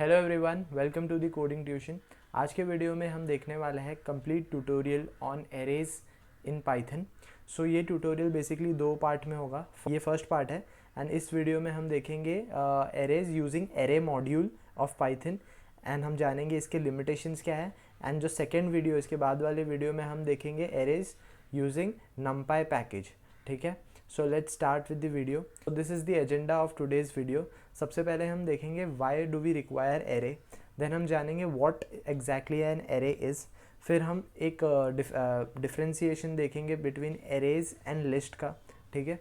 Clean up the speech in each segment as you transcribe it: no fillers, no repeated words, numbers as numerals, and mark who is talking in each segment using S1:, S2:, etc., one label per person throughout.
S1: Hello everyone, welcome to the coding tuition. आज के video में हम देखने वाले हैं complete tutorial on arrays in Python. So ये ट्यूटोरियल बेसिकली दो पार्ट में होगा। ये फर्स्ट पार्ट है एंड इस वीडियो में हम देखेंगे arrays using array module of Python and हम जानेंगे इसके लिमिटेशंस क्या है। एंड जो सेकेंड वीडियो, इसके बाद वाले वीडियो में हम देखेंगे एरेज यूजिंग numpy पैकेज। ठीक है, so let's start with the video. This is the agenda of today's video. सबसे पहले हम देखेंगे why do we require array, then हम जानेंगे what exactly an array is. फिर हम एक डिफ्रेंसिएशन देखेंगे बिटवीन एरेज एंड लिस्ट का। ठीक है,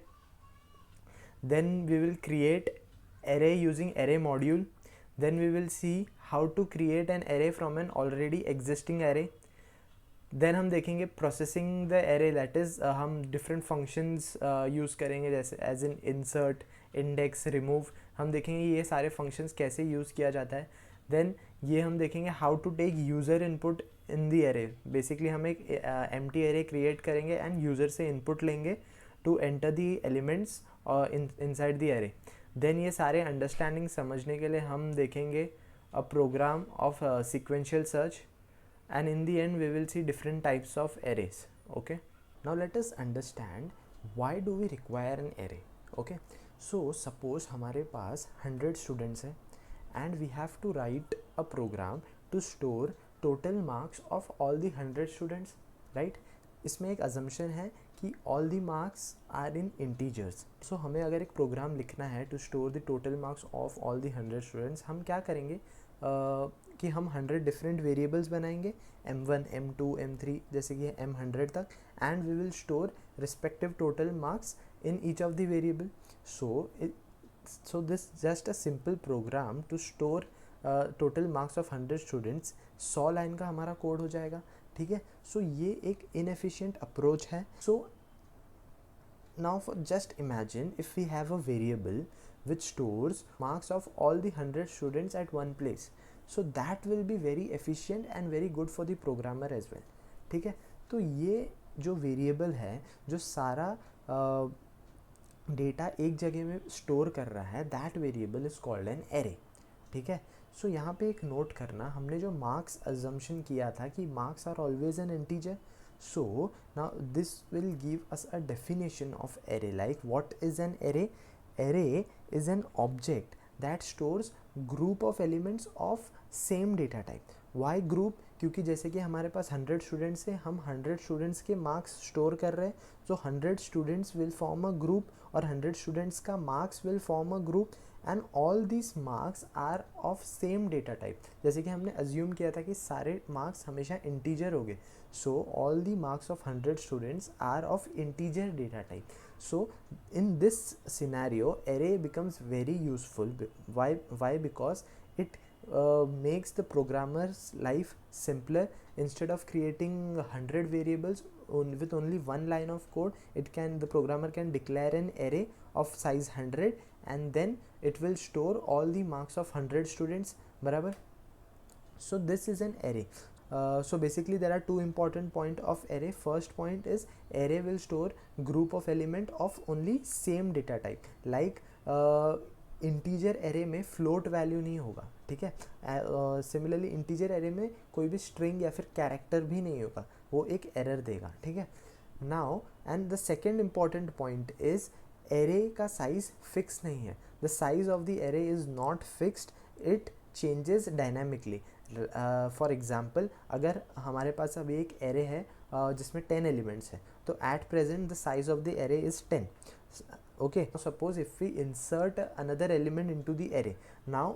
S1: then we will create array using array module, then we will see how to create an array from an already existing array. Then हम देखेंगे processing the array, that is हम different functions use करेंगे जैसे as in insert, index, remove. हम देखेंगे ये सारे functions कैसे यूज़ किया जाता है। देन ये हम देखेंगे how to take user input in the array. Basically हम एक एम्प्टी एरे क्रिएट करेंगे एंड यूज़र से इनपुट लेंगे to enter the elements inside the array. Then ये सारे अंडरस्टैंडिंग समझने के लिए हम देखेंगे a program of sequential search, and in the end we will see different types of arrays. Okay, now let us understand why do we require an array. Okay, so suppose हमारे पास 100 students हैं and we have to write a program to store total marks of all the 100 students, right? इसमें एक assumption है कि all the marks are in integers. So हमें अगर एक programme लिखना है to store the total marks of all the 100 students, हम क्या करेंगे कि हम 100 डिफरेंट वेरिएबल्स बनाएंगे, m1, m2, m3 जैसे कि m100 तक, and we will store respective total marks in each of the variable. So this just a simple program to store total marks of 100 students, 100 line का हमारा code हो जाएगा। ठीक है, सो ये एक इनएफिशिएंट अप्रोच है। सो now just imagine if we have a variable which stores marks of all the 100 students at one place, so that will be very efficient and very good for the programmer as well. ठीक है, तो ये जो variable है जो सारा data एक जगह में स्टोर कर रहा है, that variable is called an array. ठीक है, सो यहाँ पे एक नोट करना, हमने जो मार्क्स अजम्पशन किया था कि marks are always an integer. So now this will give us a definition of array. Like, what is an array? Array is an object that stores group of elements of same data type. Why group? क्योंकि जैसे कि हमारे पास 100 students हैं, हम 100 students के marks store कर रहे हैं, so 100 students will form a group और 100 स्टूडेंट्स का marks will form a group and all this marks are of same data type. जैसे कि हमने अज्यूम किया था कि सारे मार्क्स हमेशा इंटीजर हो गए, so all the marks of 100 students are of integer data type. So in this scenario array becomes very useful. Why? Because it makes the programmer's life simpler. Instead of creating 100 variables with only one line of code, the programmer can declare an array of size 100 and then it will store all the marks of 100 students. बराबर? So this is an array. So basically there are two important point of array. First point is array will store group of element of only same data type. Like integer array में float value नहीं होगा. ठीक है, similarly integer array में कोई भी string या फिर कैरेक्टर भी नहीं होगा, वो एक एरर देगा. ठीक है, now and the second important point is array का साइज फिक्स नहीं है. The size of the array is not fixed, it changes dynamically. For example, अगर हमारे पास अभी एक एरे है जिसमें 10 एलिमेंट्स है, तो at present the size of the array is 10. Okay, suppose if we insert another element into the array, now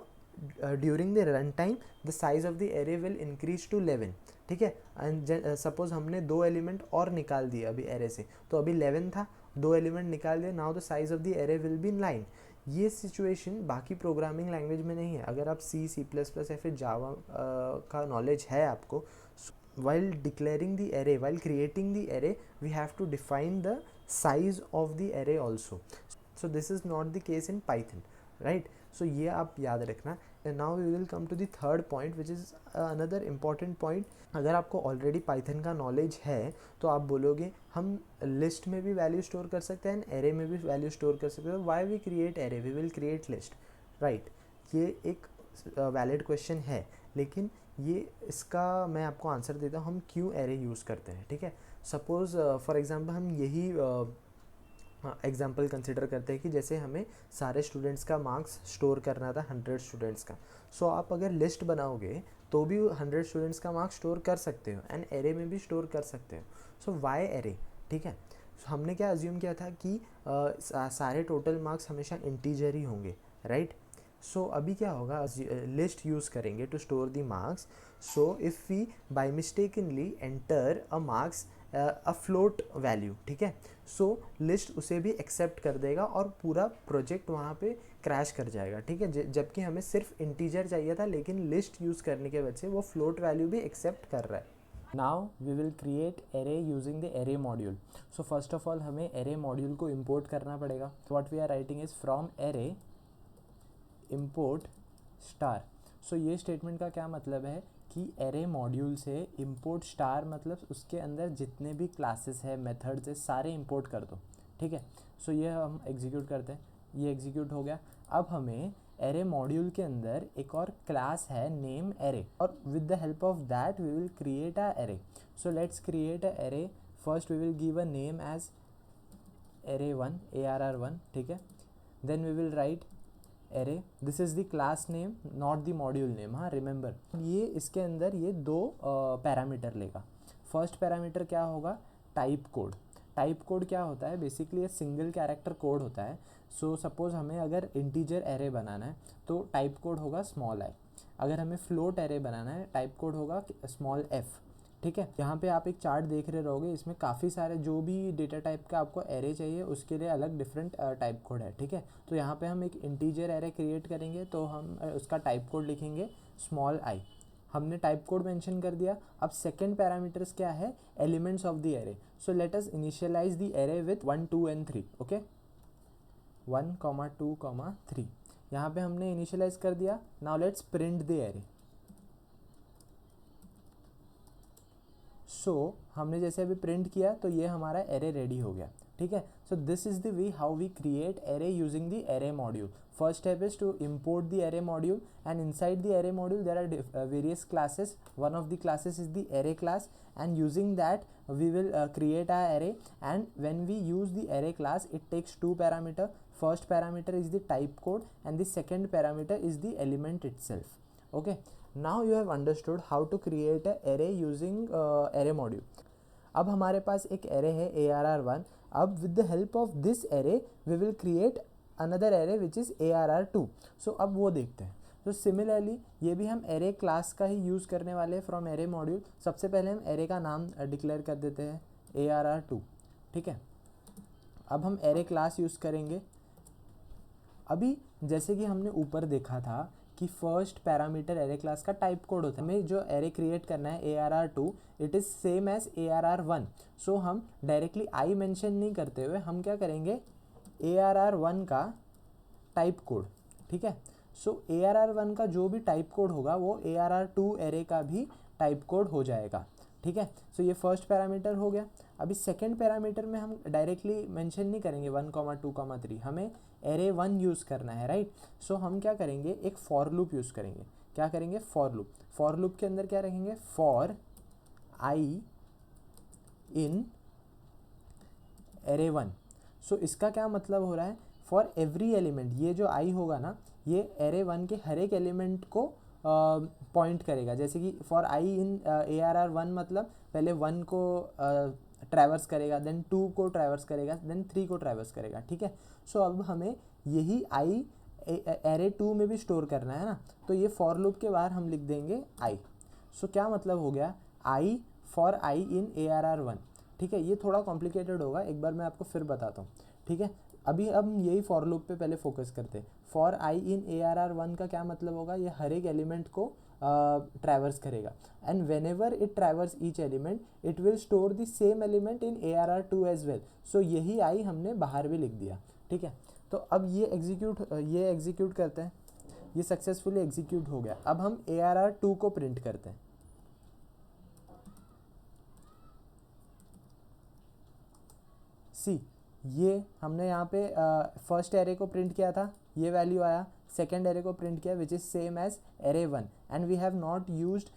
S1: during the runtime the size of the array will increase to 11. ठीक है, and suppose हमने 2 element और निकाल दिए अभी array से, तो अभी 11 था, 2 एलिमेंट निकाल दिए, now the size of the array will be 9. ये सिचुएशन बाकी प्रोग्रामिंग लैंग्वेज में नहीं है. अगर आप C++ या फिर जावा का नॉलेज है आपको, while declaring the array, while creating the array, we have to define the size of the array also. So this is not the case in Python, right? So ये आप याद रखना. And now we will come to the third point, which is another important point. अगर आपको already Python का knowledge है तो आप बोलोगे हम लिस्ट में भी वैल्यू स्टोर कर सकते हैं, एरे में भी वैल्यू स्टोर कर सकते हैं. Why we create array, we will create list, right? ये एक वैलिड क्वेश्चन है, लेकिन ये इसका मैं आपको आंसर देता हूँ हम क्यों एरे यूज़ करते हैं, ठीक है। सपोज़ फॉर एग्जांपल हम यही एग्जांपल कंसिडर करते हैं कि जैसे हमें सारे स्टूडेंट्स का मार्क्स स्टोर करना था 100 स्टूडेंट्स का। सो आप अगर लिस्ट बनाओगे तो भी 100 स्टूडेंट्स का मार्क्स स्टोर कर सकते हो एंड एरे में भी स्टोर कर सकते हो। सो वाई एरे, ठीक है। So, हमने क्या अज्यूम किया था कि सारे टोटल मार्क्स हमेशा इंटीजर ही होंगे, राइट। सो अभी क्या होगा, लिस्ट यूज़ करेंगे to store the marks. So if we by mistakenly enter a marks a float value, ठीक है, सो लिस्ट उसे भी एक्सेप्ट कर देगा और पूरा प्रोजेक्ट वहाँ पे क्रैश कर जाएगा, ठीक है। जबकि हमें सिर्फ इंटीजर चाहिए था, लेकिन लिस्ट यूज़ करने के वजह से वो फ्लोट वैल्यू भी एक्सेप्ट कर रहा है।
S2: Now we will create array using the array module. So first of all हमें array module को import करना पड़ेगा. So what we are writing is from array import star. So ये statement का क्या मतलब है कि array module से import star मतलब उसके अंदर जितने भी classes है, methods है, सारे import कर दो, ठीक है। So ये हम execute करते हैं, ये execute हो गया। अब हमें एरे मॉड्यूल के अंदर एक और क्लास है नेम एरे, और with the help of that we will create a array. So let's create a array. First we will give a name as array1 arr1, ठीक है। Then we will write array, this is the class name not the module name, हाँ remember. ये इसके अंदर ये दो parameter लेगा। First parameter क्या होगा, टाइप कोड। टाइप कोड क्या होता है, बेसिकली ये सिंगल कैरेक्टर कोड होता है। सो सपोज हमें अगर इंटीजर एरे बनाना है तो टाइप कोड होगा स्मॉल आई। अगर हमें फ्लोट एरे बनाना है टाइप कोड होगा स्मॉल एफ, ठीक है। यहाँ पे आप एक चार्ट देख रहे रहोगे, इसमें काफ़ी सारे जो भी डेटा टाइप का आपको एरे चाहिए उसके लिए अलग डिफरेंट टाइप कोड है, ठीक है। तो यहाँ पे हम एक इंटीजर एरे क्रिएट करेंगे तो हम उसका टाइप कोड लिखेंगे स्मॉल आई। हमने टाइप कोड मेंशन कर दिया। अब सेकंड पैरामीटर्स क्या है, elements of the array. So let us initialise the array with 1 2 and 3, okay. 1 2 3 यहाँ पे हमने इनिशियलाइज कर दिया। Now let's print the array. So हमने जैसे अभी प्रिंट किया तो ये हमारा एरे रेडी हो गया, ठीक है। So this is the way how we create array using the array module. First step is to import the array module, and inside the array module there are various classes. One of the classes is the array class, and using that we will create our array. And when we use the array class, it takes two parameter. First parameter is the type code and the second parameter is the element itself. Okay, now you have understood how to create a array using array module. अब हमारे पास एक array है arr1. अब with the help of this array we will create another array which is arr2. So अब वो देखते हैं. तो सिमिलरली ये भी हम एरे क्लास का ही यूज़ करने वाले हैं फ्रॉम एरे मॉड्यूल. सबसे पहले हम एरे का नाम डिक्लेयर कर देते हैं arr2, ठीक है. अब हम एरे क्लास यूज़ करेंगे. अभी जैसे कि हमने ऊपर देखा था कि फर्स्ट पैरामीटर एरे क्लास का टाइप कोड होता है. हमें जो एरे क्रिएट करना है arr2 it is same as arr1. So हम डायरेक्टली आई मेंशन नहीं करते हुए हम क्या करेंगे, arr1 का टाइप कोड, ठीक है. सो arr1 का जो भी टाइप कोड होगा वो arr2 एरे का भी टाइप कोड हो जाएगा, ठीक है. सो ये फर्स्ट पैरामीटर हो गया. अभी सेकेंड पैरामीटर में हम डायरेक्टली मेंशन नहीं करेंगे 1 2 3, हमें array1 यूज़ करना है, राइट. सो हम क्या करेंगे, एक फॉर लूप यूज़ करेंगे. क्या करेंगे, फॉर लूप. फॉर लूप के अंदर क्या रखेंगे, फॉर आई इन array1. सो इसका क्या मतलब हो रहा है, फॉर एवरी एलिमेंट, ये जो आई होगा ना ये array1 के हर एक एलिमेंट को पॉइंट करेगा. जैसे कि फॉर आई इन arr1 मतलब पहले 1 को ट्रैवर्स करेगा, देन 2 को ट्रैवर्स करेगा, देन 3 को ट्रैवर्स करेगा, ठीक है. सो अब हमें यही आई array2 में भी स्टोर करना है ना, तो ये फॉर लूप के बाहर हम लिख देंगे आई. सो क्या मतलब हो गया, I for I in arr1, ठीक है. ये थोड़ा कॉम्प्लिकेटेड होगा, एक बार मैं आपको फिर बताता हूँ, ठीक है. अभी हम यही फॉर लूप पे पहले फोकस करते हैं. फॉर आई इन arr1 का क्या मतलब होगा, ये हर एक एलिमेंट को ट्रैवर्स करेगा, and whenever it traverse each element it will store the same element in arr2 as well. So यही आई हमने बाहर भी लिख दिया, ठीक है. तो अब ये एग्जीक्यूट करते हैं. ये सक्सेसफुली एग्जीक्यूट हो गया. अब हम arr2 को प्रिंट करते हैं. सी, ये हमने यहाँ पे फर्स्ट एरे को प्रिंट किया था, ये वैल्यू आया, सेकेंड एरे को प्रिंट किया which is same as array 1 and we have not used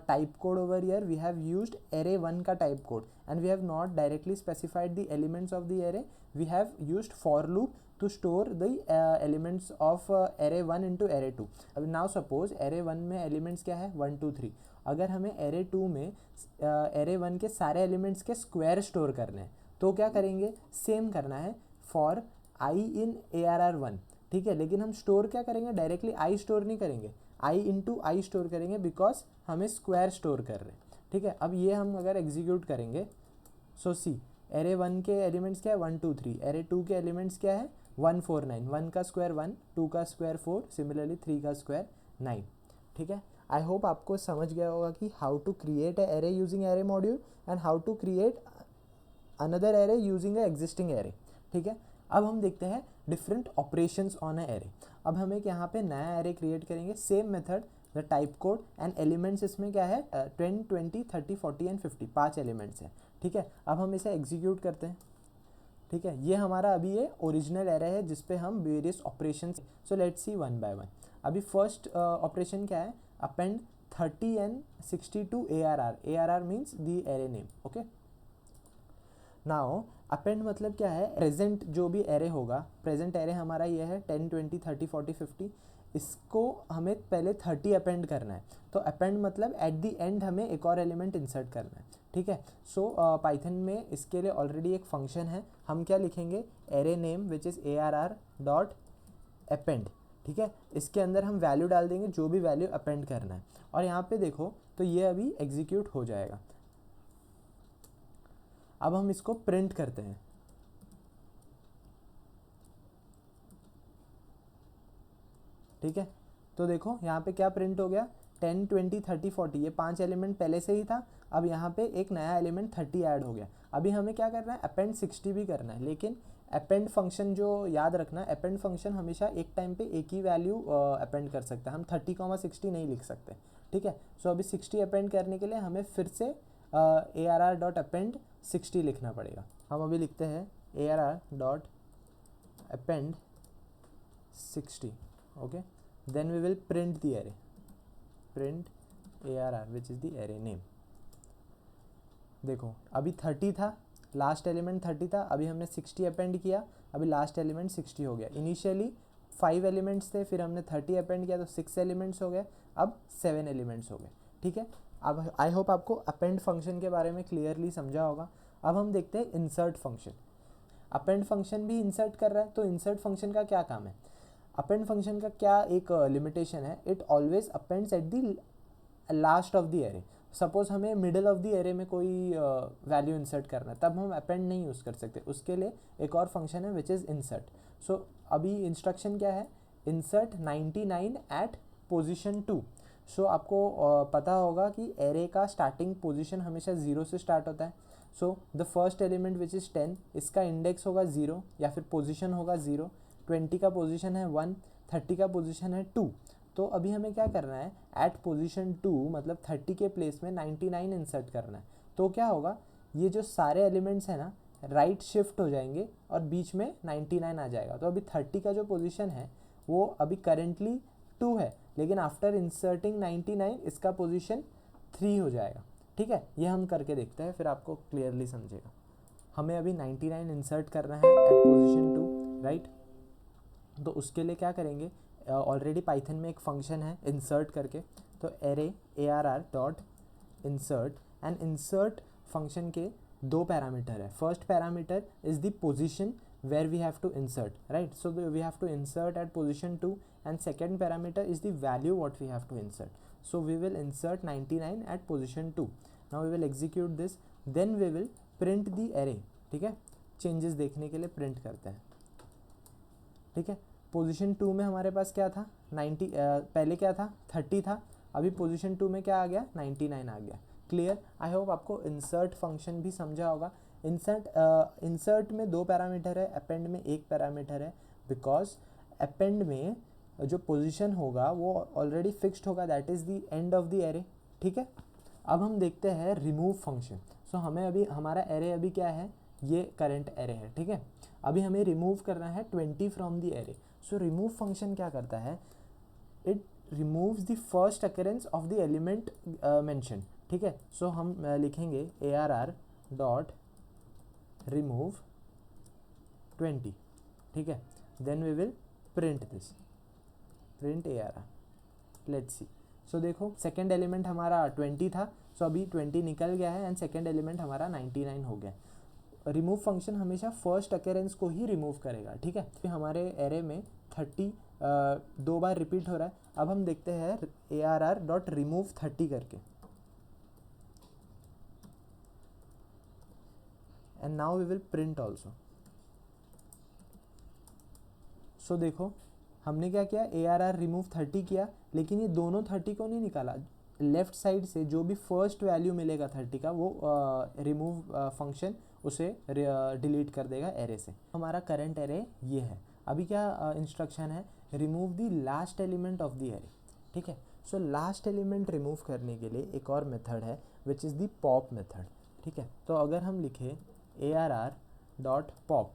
S2: type code over here, we have used array 1 का type code and we have not directly specified the elements of the array, we have used for loop to store the elements of array 1 into array 2. अब now suppose array 1 में elements क्या है 1 2 3, अगर हमें array 2 में array 1 के सारे elements के square store करने हैं तो क्या करेंगे, सेम करना है for I in arr1, ठीक है, लेकिन हम स्टोर क्या करेंगे, डायरेक्टली I स्टोर नहीं करेंगे, I इंटू I स्टोर करेंगे बिकॉज हमें स्क्वायर स्टोर कर रहे हैं, ठीक है। अब ये हम अगर एग्जीक्यूट करेंगे, सो सी एरे 1 के एलिमेंट्स क्या है 1 2 3, एरे 2 के एलिमेंट्स क्या है 1 4 9, 1 का स्क्वायर 1, 2 का स्क्वायर 4, सिमिलरली 3 का स्क्वायर 9, ठीक है। आई होप आपको समझ गया होगा कि how to create a array using array module and how to create another array using a existing array, ठीक है। अब हम देखते हैं different operations on a array. अब हम एक यहाँ पे नया एरे क्रिएट करेंगे, same method, the type code and elements इसमें क्या है 10 20 30 40 एंड 50, 5 एलिमेंट्स हैं, ठीक है। अब हम इसे एग्जीक्यूट करते हैं, ठीक है। ये हमारा अभी ये ओरिजिनल एरे है जिस पे हम various operation, so let's see one by one. अभी फर्स्ट ऑपरेशन क्या है, append 30 and 60 to ARR, ARR means the array name, okay. Now append मतलब क्या है, प्रेजेंट जो भी एरे होगा, प्रेजेंट एरे हमारा ये है 10 20 30 40 50, इसको हमें पहले 30 अपेंड करना है, तो अपेंड मतलब एट दी एंड हमें एक और एलिमेंट इंसर्ट करना है, ठीक है। सो पाइथन में इसके लिए ऑलरेडी एक फंक्शन है, हम क्या लिखेंगे, array name which is ARR dot append, ठीक है। इसके अंदर हम वैल्यू डाल देंगे जो भी वैल्यू अपेंड करना है, और यहाँ पे देखो तो ये अभी एग्जीक्यूट हो जाएगा। अब हम इसको प्रिंट करते हैं, ठीक है। तो देखो यहाँ पे क्या प्रिंट हो गया, 10 20 30 40, ये 5 एलिमेंट पहले से ही था, अब यहाँ पे एक नया एलिमेंट 30 ऐड हो गया। अभी हमें क्या करना है, अपेंड 60 भी करना है, लेकिन अपेंड फंक्शन जो याद रखना, अपेंड फंक्शन हमेशा एक टाइम पे एक ही वैल्यू अपेंड कर सकता है, हम 30,60 नहीं लिख सकते, ठीक है। सो अभी 60 अपेंड करने के लिए हमें फिर से ARR डॉट अपेंड 60 लिखना पड़ेगा। हम अभी लिखते हैं ARR dot append 60, okay, then we will print the array, print ARR which is the array name। देखो अभी 30 था, लास्ट एलिमेंट 30 था, अभी हमने 60 अपेंड किया, अभी लास्ट एलिमेंट 60 हो गया। इनिशियली 5 एलिमेंट्स थे, फिर हमने 30 अपेंड किया तो 6 एलिमेंट्स हो गए, अब 7 एलिमेंट्स हो गए, ठीक है। अब आई होप आपको अपेंड फंक्शन के बारे में क्लियरली समझा होगा। अब हम देखते हैं इंसर्ट फंक्शन। अपेंड फंक्शन भी इंसर्ट कर रहा है, तो इंसर्ट फंक्शन का क्या काम है, अपेंड फंक्शन का क्या एक लिमिटेशन है, it always happens at the last of the array. Suppose हमें मिडल ऑफ द एरे में कोई वैल्यू इंसर्ट करना है, तब हम अपेंड नहीं यूज़ कर सकते, उसके लिए एक और फंक्शन है विच इज़ इंसर्ट। सो अभी इंस्ट्रक्शन क्या है, इंसर्ट 99 एट पोजिशन 2। सो आपको पता होगा कि एरे का स्टार्टिंग पोजिशन हमेशा 0 से स्टार्ट होता है। So the first element which is 10, इसका इंडेक्स होगा 0 या फिर पोजिशन होगा 0, 20 का पोजीशन है 1, 30 का पोजीशन है 2। तो अभी हमें क्या करना है, एट पोजीशन 2 मतलब 30 के प्लेस में 99 इंसर्ट करना है। तो क्या होगा, ये जो सारे एलिमेंट्स हैं ना राइट शिफ्ट हो जाएंगे और बीच में 99 आ जाएगा। तो अभी 30 का जो पोजीशन है वो अभी करेंटली 2 है, लेकिन आफ्टर इंसर्टिंग 99 इसका पोजीशन 3 हो जाएगा, ठीक है। ये हम करके देखते हैं, फिर आपको क्लियरली समझेगा। हमें अभी 99 इंसर्ट करना है एट पोजीशन 2, राइट। तो उसके लिए क्या करेंगे, ऑलरेडी पाइथन में एक फंक्शन है इंसर्ट करके, तो array ARR dot insert, and insert function के 2 पैरामीटर है। First parameter is the position where we have to insert, right, so we have to insert at position 2, and second parameter is the value what we have to insert, so we will insert 99 at position 2। Now we will execute this, then we will print the array, ठीक है। Changes देखने के लिए print करते हैं, ठीक है। Position 2 में हमारे पास क्या था, 90, पहले क्या था 30 था, अभी पोजीशन 2 में क्या आ गया 99 आ गया। क्लियर, आई होप आपको इंसर्ट फंक्शन भी समझा होगा। इंसर्ट में 2 पैरामीटर है, अपेंड में 1 पैरामीटर है, बिकॉज अपेंड में जो पोजीशन होगा वो ऑलरेडी फिक्स्ड होगा, that is the end of the array, ठीक है। अब हम देखते हैं रिमूव फंक्शन। सो हमें अभी हमारा एरे अभी क्या है, ये करंट एरे है, ठीक है। अभी हमें रिमूव करना है 20 from the array. So remove function क्या करता है, it removes the first occurrence of the element mention, ठीक है। सो हम लिखेंगे ARR डॉट रिमूव 20, ठीक है, then we will print this, print ARR, let's see. So देखो सेकेंड एलिमेंट हमारा 20 था, सो अभी 20 निकल गया है एंड सेकेंड एलिमेंट हमारा 99 हो गया। रिमूव फंक्शन हमेशा फर्स्ट अकेरेंस को ही रिमूव करेगा, ठीक है। फिर हमारे एरे में 30 दो बार रिपीट हो रहा है। अब हम देखते हैं ARR डॉट रिमूव 30 करके, and now we will print also. So देखो हमने क्या किया, ARR रिमूव 30 किया, लेकिन ये दोनों 30 को नहीं निकाला। लेफ्ट साइड से जो भी फर्स्ट वैल्यू मिलेगा 30 का, वो रिमूव फंक्शन उसे डिलीट कर देगा एरे से। हमारा करंट एरे ये है। अभी क्या इंस्ट्रक्शन है, remove the last element of the array, ठीक है। सो लास्ट एलिमेंट रिमूव करने के लिए एक और मेथड है which is the pop method, ठीक है। तो अगर हम लिखें ARR dot pop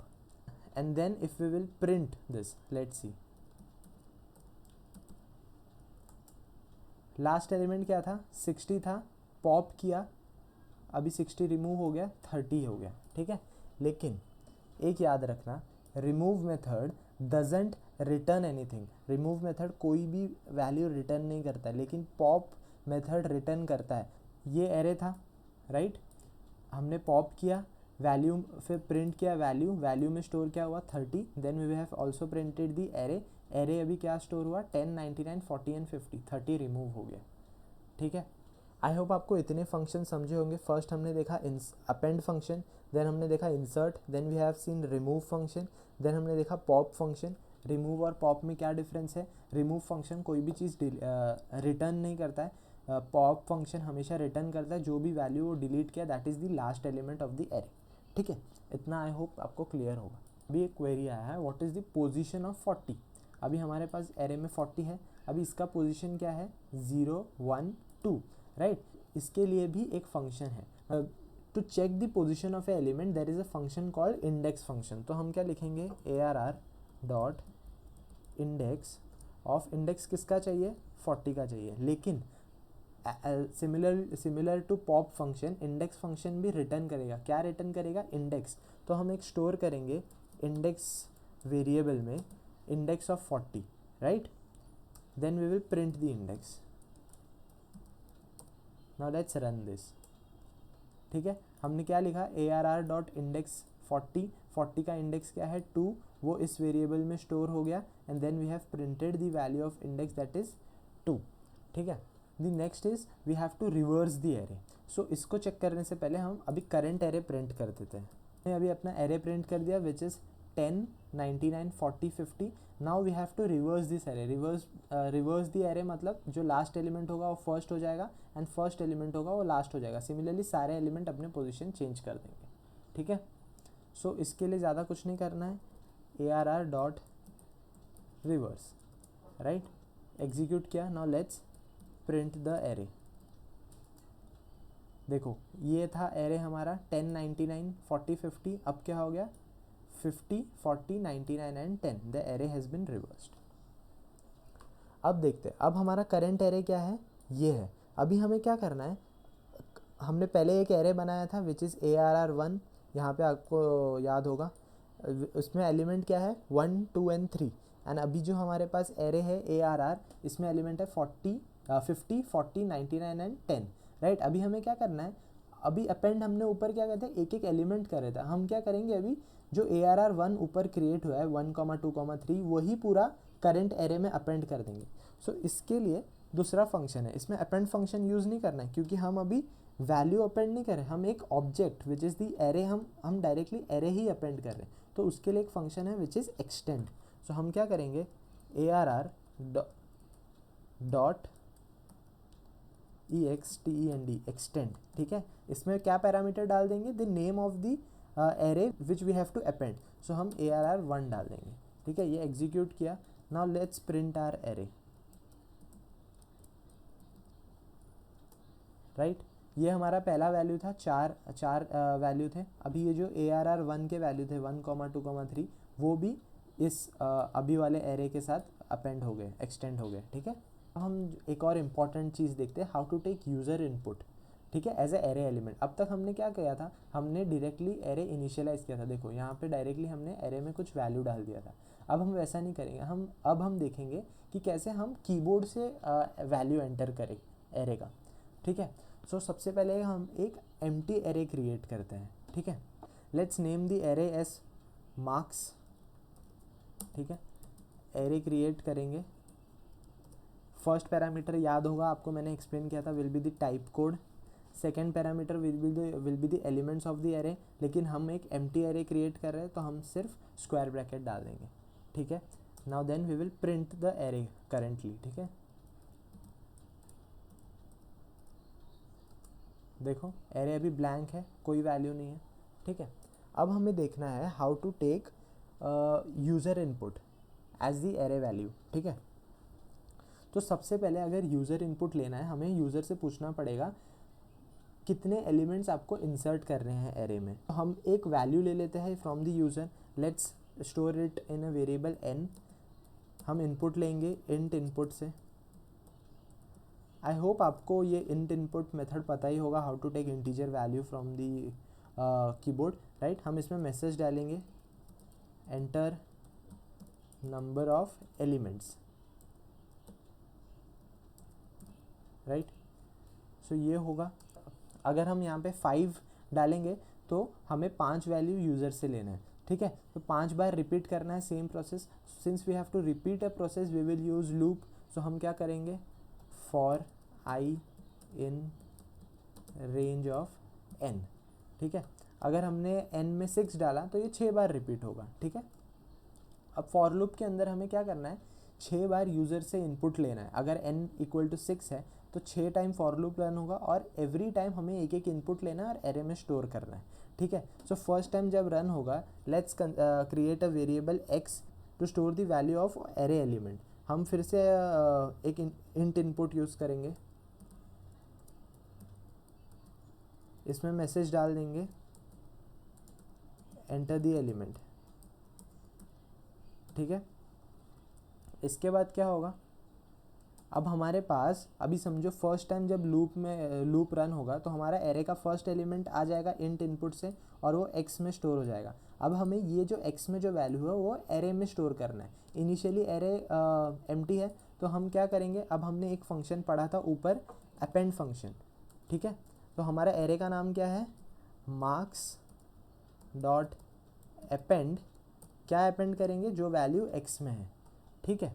S2: and then if we will print this, let's see, last element क्या था, 60 था, पॉप किया, अभी 60 रिमूव हो गया, 30 हो गया, ठीक है। लेकिन एक याद रखना, remove method doesn't return anything. Remove method कोई भी वैल्यू रिटर्न नहीं करता है, लेकिन पॉप मेथड रिटर्न करता है। ये एरे था, राइट, हमने पॉप किया, वैल्यू फिर प्रिंट किया, वैल्यू में स्टोर क्या हुआ 30, then we have also printed the array. Array अभी क्या स्टोर हुआ 10, 99, 40 एंड 50, 30 रिमूव हो गया, ठीक है। आई होप आपको इतने फंक्शन समझे होंगे। फर्स्ट हमने देखा अपेंड फंक्शन, देन हमने देखा insert, then we have seen remove function, then हमने देखा पॉप फंक्शन। रिमूव और पॉप में क्या डिफरेंस है, रिमूव फंक्शन कोई भी चीज़ रिटर्न नहीं करता है, पॉप फंक्शन हमेशा रिटर्न करता है जो भी वैल्यू वो डिलीट किया, that is the last element of the array, ठीक है। इतना आई होप आपको क्लियर होगा। अभी एक क्वेरी आया है, what is the position of 40। अभी हमारे पास एरे में 40 है, अभी इसका पोजीशन क्या है 0, 1, 2, राइट। इसके लिए भी एक फंक्शन है, to check the position of a element there is a function called index function. तो हम क्या लिखेंगे, ARR dot index of, index किसका चाहिए 40 का चाहिए, लेकिन similar to pop function index function भी रिटर्न करेगा। क्या रिटर्न करेगा, इंडेक्स। तो हम एक स्टोर करेंगे इंडेक्स वेरिएबल में index of 40, right, then we will print the index. Now let's run this, ठीक है। हमने क्या लिखा, ARR डॉट इंडेक्स 40, 40 का इंडेक्स क्या है 2, वो इस वेरिएबल में स्टोर हो गया, and then we have printed the value of index that is 2, ठीक है। The next is we have to reverse the array. So इसको चेक करने से पहले हम अभी करंट एरे प्रिंट कर देते हैं। हमने अभी अपना एरे प्रिंट कर दिया which is 10, 99, 40, 50। Now we have to reverse this array. Reverse the array मतलब जो लास्ट एलिमेंट होगा वो फर्स्ट हो जाएगा एंड फर्स्ट एलिमेंट होगा वो लास्ट हो जाएगा। सिमिलरली सारे एलिमेंट अपने पोजीशन चेंज कर देंगे, ठीक है। सो इसके लिए ज़्यादा कुछ नहीं करना है, ARR dot reverse, right, execute किया। Now let's print the array. देखो ये था एरे हमारा 10, 99, 40, 50, अब क्या हो गया 50, 40, 99 and 10, the array has been reversed. अब देखते हैं, अब हमारा करंट एरे क्या है, ये है। अभी हमें क्या करना है, हमने पहले एक एरे बनाया था विच इज़ ARR1, यहाँ पे आपको याद होगा उसमें एलिमेंट क्या है 1, 2 एंड 3, एंड अभी जो हमारे पास एरे है ARR, इसमें एलिमेंट है 50, 40, 99 एंड 10, राइट। अभी हमें क्या करना है, अभी अपेंड हमने ऊपर क्या कहते हैं एक एक एलिमेंट करे था, हम क्या करेंगे अभी जो ARR1 ऊपर क्रिएट हुआ है 1, 2, 3, वही पूरा करंट एरे में अपेंड कर देंगे। सो इसके लिए दूसरा फंक्शन है, इसमें अपेंड फंक्शन यूज़ नहीं करना है क्योंकि हम अभी वैल्यू अपेंड नहीं कर रहे, हम एक object which is the array, हम डायरेक्टली एरे ही अपेंड कर रहे हैं। तो उसके लिए एक फंक्शन है विच इज़ एक्सटेंड। सो हम क्या करेंगे, ARR डॉट EXTEND, एक्सटेंड, ठीक है। इसमें क्या पैरामीटर डाल देंगे, the name of the array which we have to append. So हम ARR1 डाल देंगे, ठीक है। ये एग्जीक्यूट किया। Now let's print our array, right. ये हमारा पहला वैल्यू था, चार वैल्यू थे। अभी ये जो ARR1 के वैल्यू थे 1, 2, 3, वो भी इस अभी वाले एरे के साथ अपेंड हो गए, एक्सटेंड हो गए, ठीक है। अब हम एक और इम्पॉर्टेंट चीज़ देखते हैं, how to take user input, ठीक है, एज ए एरे एलिमेंट। अब तक हमने क्या किया था, हमने डायरेक्टली एरे इनिशियलाइज़ किया था। देखो यहाँ पे डायरेक्टली हमने एरे में कुछ वैल्यू डाल दिया था। अब हम वैसा नहीं करेंगे, हम देखेंगे कि कैसे हम कीबोर्ड से वैल्यू एंटर करें एरे का, ठीक है। सो सबसे पहले हम एक एम्प्टी एरे क्रिएट करते हैं, ठीक है। Let's name the array S marks, ठीक है। एरे क्रिएट करेंगे। फर्स्ट पैरामीटर याद होगा आपको, मैंने एक्सप्लेन किया था, will be the type code. Second parameter will be the elements of the array, लेकिन हम एक एम्प्टी एरे क्रिएट कर रहे हैं तो हम सिर्फ स्क्वायर ब्रैकेट डाल देंगे, ठीक है। Now then we will print the array currently, ठीक है। देखो एरे अभी ब्लैंक है, कोई वैल्यू नहीं है, ठीक है। अब हमें देखना है how to take user input as the array value, ठीक है। तो सबसे पहले अगर यूज़र इनपुट लेना है, हमें यूज़र से पूछना पड़ेगा कितने एलिमेंट्स आपको इंसर्ट कर रहे हैं एरे में। तो हम एक वैल्यू ले लेते हैं from the user, let's store it in a variable n। हम इनपुट लेंगे इंट इनपुट से। आई होप आपको ये इंट इनपुट मेथड पता ही होगा, how to take integer value from the keyboard, right. हम इसमें मैसेज डालेंगे enter number of elements, right. So ये होगा। अगर हम यहाँ पे 5 डालेंगे तो हमें 5 वैल्यू यूज़र से लेना है, ठीक है। तो 5 बार रिपीट करना है same process. Since we have to repeat a process we will use loop. So हम क्या करेंगे, for I in range of n, ठीक है। अगर हमने n में 6 डाला तो ये 6 बार रिपीट होगा, ठीक है। अब फॉर लूप के अंदर हमें क्या करना है, 6 बार यूज़र से इनपुट लेना है। अगर n इक्वल टू 6 है तो 6 टाइम फॉर लूप रन होगा और एवरी टाइम हमें एक एक इनपुट लेना है और एरे में स्टोर करना है, ठीक है। सो फर्स्ट टाइम जब रन होगा, let's create a variable x to store the value of array element. हम फिर से एक इंट इनपुट यूज़ करेंगे, इसमें मैसेज डाल देंगे एंटर द एलिमेंट, ठीक है। इसके बाद क्या होगा, अब हमारे पास अभी समझो फर्स्ट टाइम जब लूप रन होगा तो हमारा एरे का फर्स्ट एलिमेंट आ जाएगा इंट इनपुट से और वो x में स्टोर हो जाएगा। अब हमें ये जो x में जो वैल्यू है वो एरे में स्टोर करना है। इनिशियली एरे एम्प्टी है तो हम क्या करेंगे, अब हमने एक फंक्शन पढ़ा था ऊपर, अपेंड फंक्शन, ठीक है। तो हमारा एरे का नाम क्या है, मार्क्स डॉट अपेंड। क्या अपेंड करेंगे, जो वैल्यू x में है, ठीक है।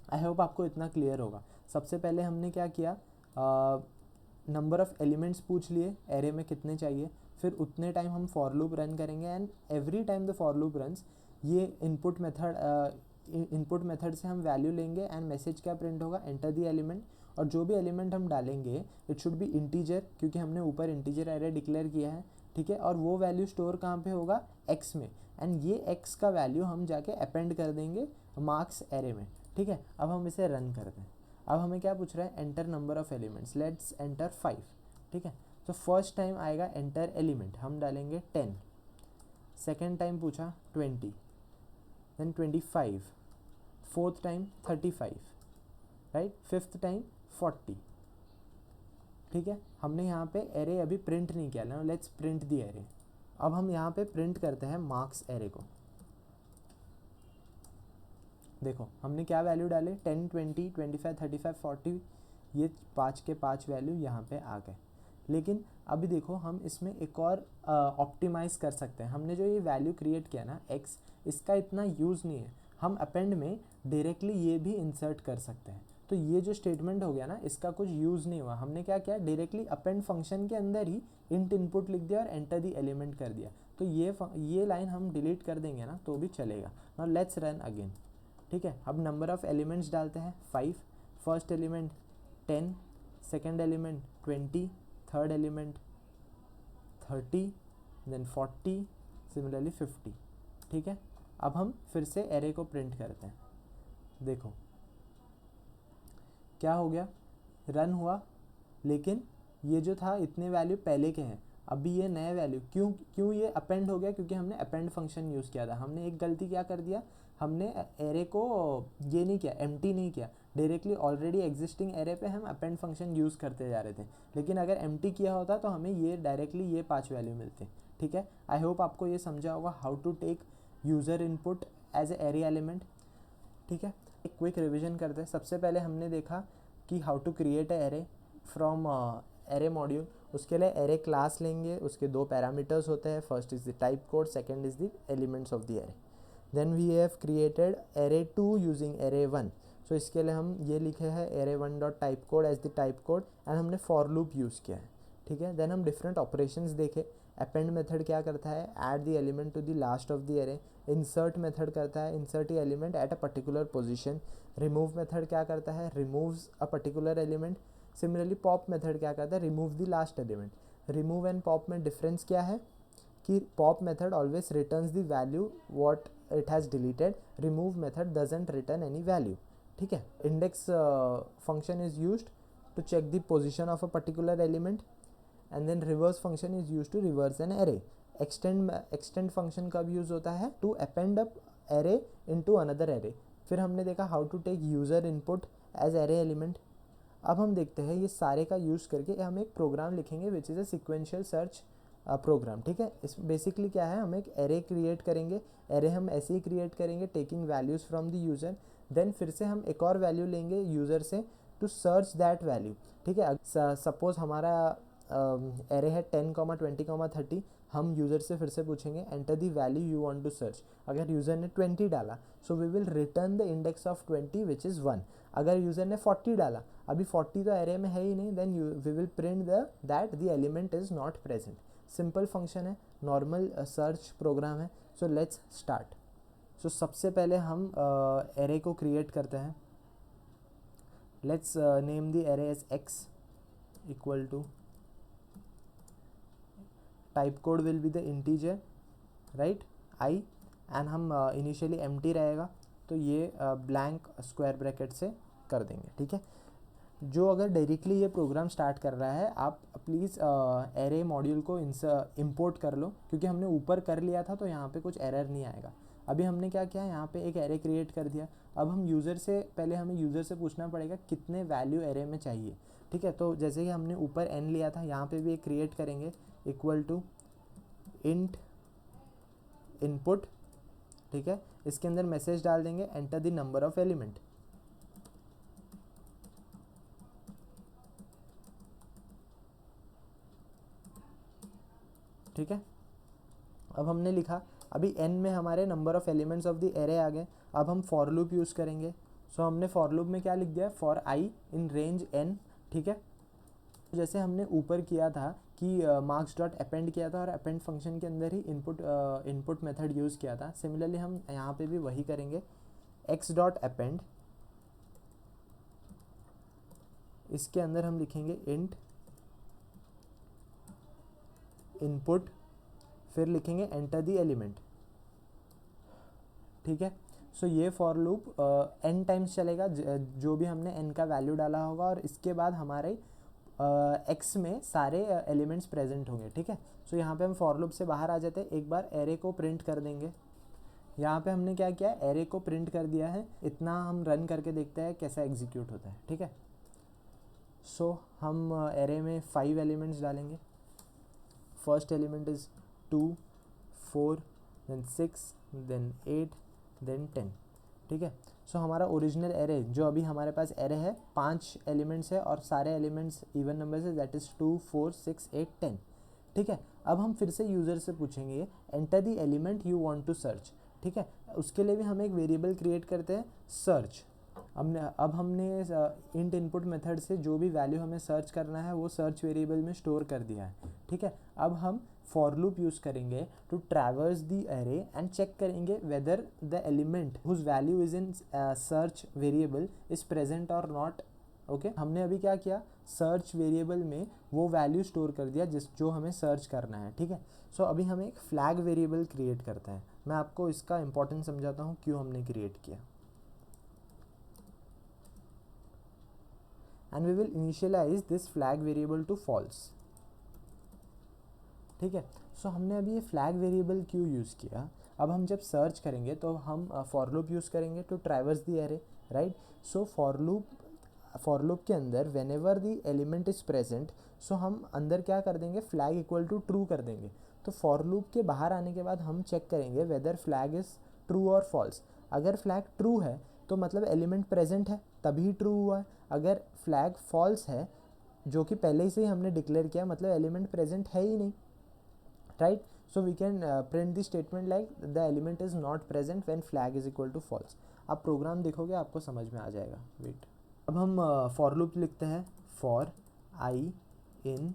S2: आई होप आपको इतना क्लियर होगा। सबसे पहले हमने क्या किया, नंबर ऑफ़ एलिमेंट्स पूछ लिए एरे में कितने चाहिए, फिर उतने टाइम हम फॉर लूप रन करेंगे and every time the for loop runs ये इनपुट मेथड से हम वैल्यू लेंगे एंड मैसेज क्या प्रिंट होगा, एंटर द एलिमेंट। और जो भी एलिमेंट हम डालेंगे इट शुड बी इंटीजर, क्योंकि हमने ऊपर इंटीजर एरे डिक्लेयर किया है, ठीक है। और वो वैल्यू स्टोर कहाँ पे होगा, x में, एंड ये x का वैल्यू हम जाके अपेंड कर देंगे मार्क्स एरे में, ठीक है। अब हम इसे रन करते हैं। अब हमें क्या पूछ रहा है, enter number of elements, let's enter 5, ठीक है। तो फर्स्ट टाइम आएगा एंटर एलिमेंट, हम डालेंगे 10। सेकेंड टाइम पूछा 20, then 25, fourth time 35, right, fifth time 40, ठीक है। हमने यहाँ पे एरे अभी प्रिंट नहीं किया ना, लेट्स प्रिंट द एरे। अब हम यहाँ पे प्रिंट करते हैं मार्क्स एरे को। देखो हमने क्या वैल्यू डाले, 10, 20, 25, 35, 40, ये 5 के 5 वैल्यू यहाँ पे आ गए। लेकिन अभी देखो हम इसमें एक और ऑप्टिमाइज़ कर सकते हैं। हमने जो ये वैल्यू क्रिएट किया ना x, इसका इतना यूज़ नहीं है। हम अपेंड में डायरेक्टली ये भी इंसर्ट कर सकते हैं। तो ये जो स्टेटमेंट हो गया ना, इसका कुछ यूज़ नहीं हुआ। हमने क्या किया, डायरेक्टली अपेंड फंक्शन के अंदर ही इंट इनपुट लिख दिया और एंटर दी एलिमेंट कर दिया। तो ये लाइन हम डिलीट कर देंगे ना तो भी चलेगा। नाउ लेट्स रन अगेन, ठीक है। अब नंबर ऑफ़ एलिमेंट्स डालते हैं 5, first element 10, second element 20, third element 30, then 40, similarly 50, ठीक है। अब हम फिर से एरे को प्रिंट करते हैं। देखो क्या हो गया, रन हुआ, लेकिन ये जो था इतने वैल्यू पहले के हैं, अभी ये नए वैल्यू क्यों क्यों ये अपेंड हो गया, क्योंकि हमने अपेंड फंक्शन यूज़ किया था। हमने एक गलती क्या कर दिया, हमने एरे को ये नहीं किया, एम्प्टी नहीं किया, डायरेक्टली ऑलरेडी एग्जिस्टिंग एरे पे हम अपेंड फंक्शन यूज़ करते जा रहे थे। लेकिन अगर एम्प्टी किया होता तो हमें ये डायरेक्टली ये 5 वैल्यू मिलते। ठीक है, आई होप आपको ये समझा होगा how to take user input as a array element. ठीक है, एक क्विक रिविजन करते हैं। सबसे पहले हमने देखा कि how to create a array from array module. उसके लिए एरे क्लास लेंगे, उसके 2 पैरामीटर्स होते हैं, first is the type code, second is the elements of the array. Then we have created array 2 using array 1। So इसके लिए हम ये लिखे हैं array 1 dot type code as the type code, and हमने फॉर लूप यूज़ किया है। ठीक है, देन हम डिफरेंट ऑपरेशंस देखे। अपेंड मेथड क्या करता है, add the element to the last of the array. Insert method करता है, insert a element at a particular position. Remove method क्या करता है, removes a particular element. Similarly pop method क्या करता है, remove the last element. Remove and pop में difference क्या है कि pop method always returns the value what it has deleted, remove method doesn't return any value. ठीक है, index function is used to check the position of a particular element, and then reverse function is used to reverse an array. Extend function कब use होता है, to append up array into another array. फिर हमने देखा how to take user input as array element. अब हम देखते हैं ये सारे का यूज़ करके हम एक प्रोग्राम लिखेंगे which is a sequential search program. ठीक है, इस बेसिकली क्या है, हम एक एरे क्रिएट करेंगे। एरे हम ऐसे ही क्रिएट करेंगे taking values from the user, then फिर से हम एक और वैल्यू लेंगे यूज़र से टू सर्च दैट वैल्यू। ठीक है, सपोज हमारा एरे है 10, 20, 30। हम यूज़र से फिर से पूछेंगे enter the value you want to search. अगर यूज़र ने 20 डाला, so we will return the index of 20 which is 1। अगर यूज़र ने 40 डाला, अभी 40 तो एरे में है ही नहीं, then we will print that the element is not present. Simple function है, नॉर्मल सर्च प्रोग्राम है। So let's start. सो सबसे पहले हम एरे को क्रिएट करते हैं। Let's name the array as x equal to type code will be the integer, right, i, and हम initially empty रहेगा तो ये ब्लैंक स्क्वायर ब्रैकेट से कर देंगे। ठीक है, जो अगर डायरेक्टली ये प्रोग्राम स्टार्ट कर रहा है, आप प्लीज़ एरे मॉड्यूल को इंपोर्ट कर लो, क्योंकि हमने ऊपर कर लिया था तो यहाँ पे कुछ एरर नहीं आएगा। अभी हमने क्या किया, यहाँ पे एक एरे क्रिएट कर दिया। अब हम यूज़र से पहले हमें यूज़र से पूछना पड़ेगा कितने वैल्यू एरे में चाहिए। ठीक है, तो जैसे कि हमने ऊपर n लिया था, यहाँ पे भी एक क्रिएट करेंगे इक्वल टू इंट इनपुट। ठीक है, इसके अंदर मैसेज डाल देंगे enter the number of element. ठीक है, अब हमने लिखा, अभी n में हमारे number of elements of the array आ गए। अब हम फॉर लूप यूज़ करेंगे। सो हमने फॉर लूप में क्या लिख दिया, for i in range n। ठीक है, जैसे हमने ऊपर किया था कि मार्क्स डॉट अपेंड किया था और अपेंड फंक्शन के अंदर ही इनपुट मेथड यूज़ किया था, सिमिलरली हम यहाँ पे भी वही करेंगे। x डॉट अपेंड, इसके अंदर हम लिखेंगे इंट इनपुट, फिर लिखेंगे एंटर द एलिमेंट। ठीक है, सो ये फॉर लूप n टाइम्स चलेगा, जो भी हमने n का वैल्यू डाला होगा, और इसके बाद हमारे x में सारे एलिमेंट्स प्रेजेंट होंगे। ठीक है, सो यहाँ पे हम फॉर लूप से बाहर आ जाते हैं, एक बार एरे को प्रिंट कर देंगे। यहाँ पे हमने क्या किया, एरे को प्रिंट कर दिया है। इतना हम रन करके देखते हैं कैसा एग्जीक्यूट होता है। ठीक है, सो हम एरे में 5 एलिमेंट्स डालेंगे। First element is 2, 4, then 6, then 8, then 10। ठीक है, सो हमारा ओरिजिनल एरे जो अभी हमारे पास एरे है 5 एलिमेंट्स है और सारे एलिमेंट्स इवन नंबर से, दैट इज़ 2, 4, 6, 8, 10। ठीक है, अब हम फिर से यूज़र से पूछेंगे enter the element you want to search. ठीक है, उसके लिए भी हम एक वेरिएबल क्रिएट करते हैं सर्च। अब हमने इंट इनपुट मेथड से जो भी वैल्यू हमें सर्च करना है वो सर्च वेरिएबल में स्टोर कर दिया है। ठीक है, अब हम फॉर लूप यूज़ करेंगे to traverse the array and check करेंगे whether the element whose value is in search variable is present और नॉट। ओके, हमने अभी क्या किया, सर्च वेरिएबल में वो वैल्यू स्टोर कर दिया जो हमें सर्च करना है। ठीक है, सो अभी हम एक फ्लैग वेरिएबल क्रिएट करते हैं। मैं आपको इसका इंपॉर्टेंस समझाता हूँ क्यों हमने क्रिएट किया। And we will initialize this flag variable to false. ठीक है। सो हमने अभी ये फ्लैग वेरिएबल क्यों यूज़ किया, अब हम जब सर्च करेंगे तो हम फॉर लूप यूज़ करेंगे to traverse the array, right. So for loop के अंदर whenever the element is present, so हम अंदर क्या कर देंगे, फ्लैग इक्वल टू ट्रू कर देंगे। तो फॉर लूप के बाहर आने के बाद हम चेक करेंगे वेदर फ्लैग इज़ ट्रू और फॉल्स। अगर फ्लैग ट्रू है तो मतलब एलिमेंट प्रेजेंट है तभी ट्रू हुआ है, अगर फ्लैग फॉल्स है जो कि पहले से ही हमने डिक्लेयर किया मतलब एलिमेंट प्रेजेंट है ही नहीं, right. So we can print the statement like the element is not present when flag is equal to false. आप प्रोग्राम देखोगे आपको समझ में आ जाएगा। वेट, अब हम फॉर लूप लिखते हैं, फॉर आई इन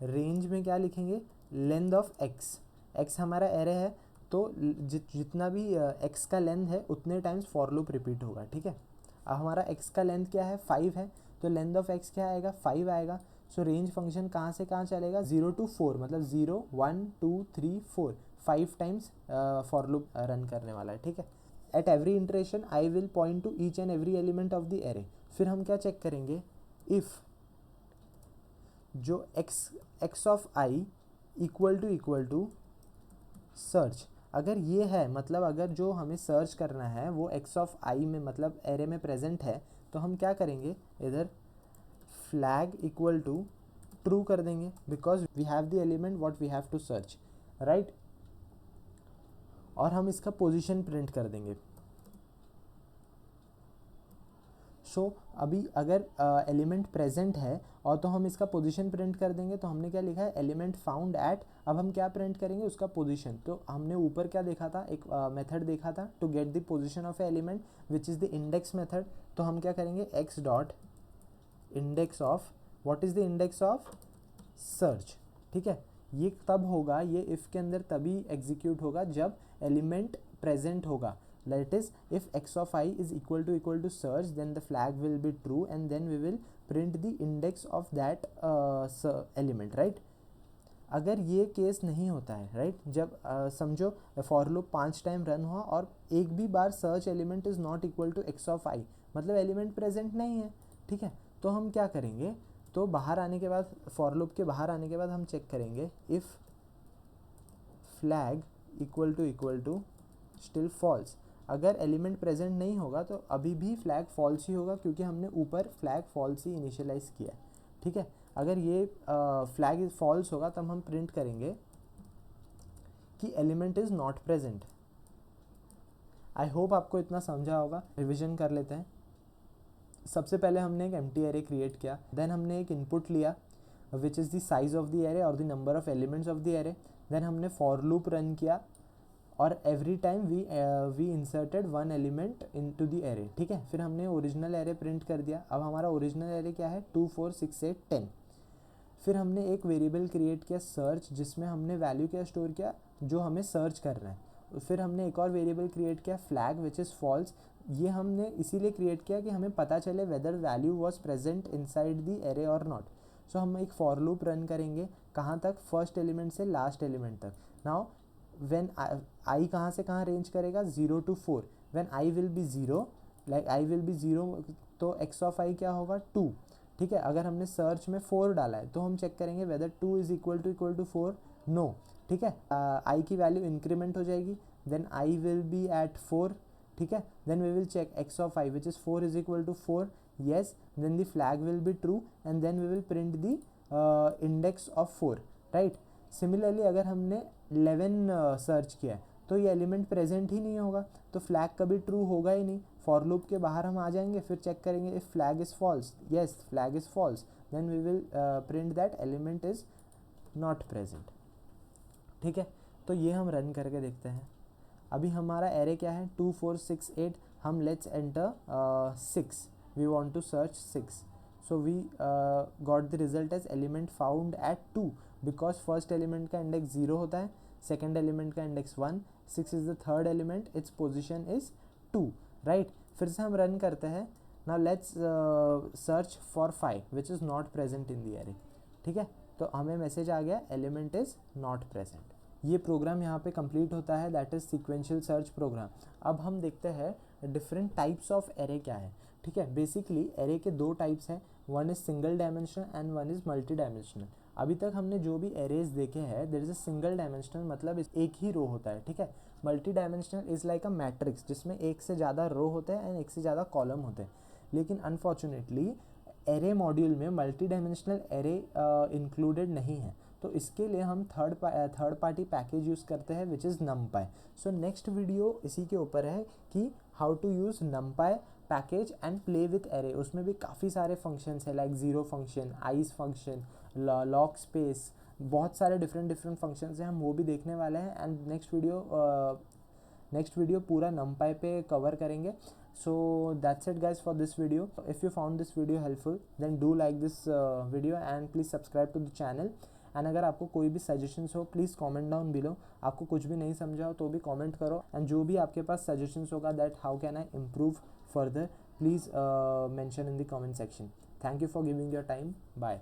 S2: रेंज में क्या लिखेंगे, लेंथ ऑफ एक्स। एक्स हमारा एरे है तो जितना भी एक्स का लेंथ है उतने टाइम्स फॉर लूप रिपीट होगा, ठीक है। अब हमारा एक्स का लेंथ क्या है, 5 है, तो लेंथ ऑफ एक्स क्या आएगा, 5 आएगा। सो रेंज फंक्शन कहाँ से कहाँ चलेगा, 0 to 4, मतलब 0 1 2 3 4, 5 टाइम्स फॉर लूप रन करने वाला है, ठीक है। At every iteration I will point to each and every element of the array. फिर हम क्या चेक करेंगे, इफ़ जो X of I equal to search, अगर ये है मतलब अगर जो हमें सर्च करना है वो एक्स ऑफ आई में मतलब एरे में प्रेजेंट है, तो हम क्या करेंगे, इधर फ्लैग इक्वल टू ट्रू कर देंगे because we have the element what we have to search, right. और हम इसका पोजीशन प्रिंट कर देंगे। सो अभी अगर एलिमेंट प्रेजेंट है और तो हम इसका पोजीशन प्रिंट कर देंगे, तो हमने क्या लिखा है, एलिमेंट फाउंड एट, अब हम क्या प्रिंट करेंगे, उसका पोजीशन। तो हमने ऊपर क्या देखा था, एक मेथड देखा था to get the position of element which is the index method. तो हम क्या करेंगे, x dot index of, what is the index of search, ठीक है। ये तब होगा, ये इफ़ के अंदर तभी एग्जीक्यूट होगा जब एलिमेंट प्रेजेंट होगा। That is, if x of I is equal to search, then the flag will be true and then we will print the index of that element, right। अगर ये case नहीं होता है, right, जब समझो for loop 5 time run हुआ और एक भी बार search element is not equal to X of I, मतलब एलिमेंट प्रेजेंट नहीं है, ठीक है। तो हम क्या करेंगे, तो बाहर आने के बाद, फॉर लूप के बाहर आने के बाद हम चेक करेंगे, if flag equal to still false. अगर एलिमेंट प्रेजेंट नहीं होगा तो अभी भी फ्लैग फॉल्स ही होगा क्योंकि हमने ऊपर फ्लैग फॉल्स ही इनिशियलाइज किया है, ठीक है। अगर ये फ्लैग फॉल्स होगा तब हम प्रिंट करेंगे कि element is not present. I hope आपको इतना समझा होगा। रिविजन कर लेते हैं। सबसे पहले हमने एक एम्प्टी एरे क्रिएट किया, देन हमने एक इनपुट लिया which is the size of the array और the number of elements of the array. Then हमने फॉर लूप रन किया और every time we inserted one element into the array, ठीक है। फिर हमने ओरिजिनल एरे प्रिंट कर दिया। अब हमारा ओरिजिनल एरे क्या है, 2 4 6 8 10। फिर हमने एक वेरिएबल क्रिएट किया सर्च, जिसमें हमने वैल्यू क्या स्टोर किया, जो हमें सर्च करना है। फिर हमने एक और वेरिएबल क्रिएट किया फ्लैग विच इज़ फॉल्स। ये हमने इसीलिए क्रिएट किया कि हमें पता चले whether value was present inside the array और नॉट। सो हम एक फॉर लूप रन करेंगे, कहाँ तक, फर्स्ट एलिमेंट से लास्ट एलिमेंट तक। नाउ व्हेन आई कहाँ से कहाँ रेंज करेगा, 0 to 4। When i will be 0, like i will be 0, तो एक्स ऑफ आई क्या होगा, 2, ठीक है। अगर हमने सर्च में 4 डाला है तो हम चेक करेंगे whether 2 is equal to 4, no, ठीक है। आई की वैल्यू इंक्रीमेंट हो जाएगी, then i will be at 4, ठीक है। Then we will check x of i which is 4 is equal to 4, yes, then the flag will be true and then we will print the index of 4, right। Similarly अगर हमने 11 search किया है तो ये element present ही नहीं होगा, तो flag कभी ट्रू होगा ही नहीं। फॉर लूप के बाहर हम आ जाएंगे, फिर चेक करेंगे if flag is false, yes flag is false, then we will print that element is not present, ठीक है। तो ये हम रन करके देखते हैं। अभी हमारा एरे क्या है, 2 4 6 8। हम let's enter 6, we want to search 6, so we got the result as element found at 2 because first element का index 0 होता है, second element का index 1, 6 is the third element, its position is 2, right। फिर से हम रन करते हैं। now let's search for 5 which is not present in the array, ठीक है। तो हमें मैसेज आ गया एलिमेंट इज़ नॉट प्रेजेंट। ये प्रोग्राम यहाँ पे कंप्लीट होता है, that is sequential search program. अब हम देखते हैं डिफरेंट टाइप्स ऑफ एरे क्या है, ठीक है। बेसिकली एरे के 2 टाइप्स हैं, one is single dimensional and one is multi dimensional. अभी तक हमने जो भी एरेज देखे हैं there is a single dimensional, मतलब एक ही रो होता है, ठीक है। Multi dimensional is like a matrix जिसमें एक से ज़्यादा रो होते हैं एंड एक से ज़्यादा कॉलम होते हैं। लेकिन अनफॉर्चुनेटली एरे मॉड्यूल में मल्टी डायमेंशनल एरे इंक्लूडेड नहीं है, तो इसके लिए हम थर्ड पार्टी पैकेज यूज़ करते हैं which is numpy। So next video इसी के ऊपर है कि how to use numpy package and play with array. उसमें भी काफ़ी सारे फंक्शंस है like zero function, eyes function, log space, बहुत सारे डिफरेंट फंक्शंस हैं, हम वो भी देखने वाले हैं। एंड नेक्स्ट वीडियो पूरा numpy पे कवर करेंगे। So that's it guys for this video. If you found this video helpful then do like this video and please subscribe to the channel. And अगर आपको कोई भी सजेशंस हो please comment down below. आपको कुछ भी नहीं समझा हो तो भी कमेंट करो, एंड जो भी आपके पास सजेशंस होगा that how can I improve further, please mention in the comment section. Thank you for giving your time. Bye.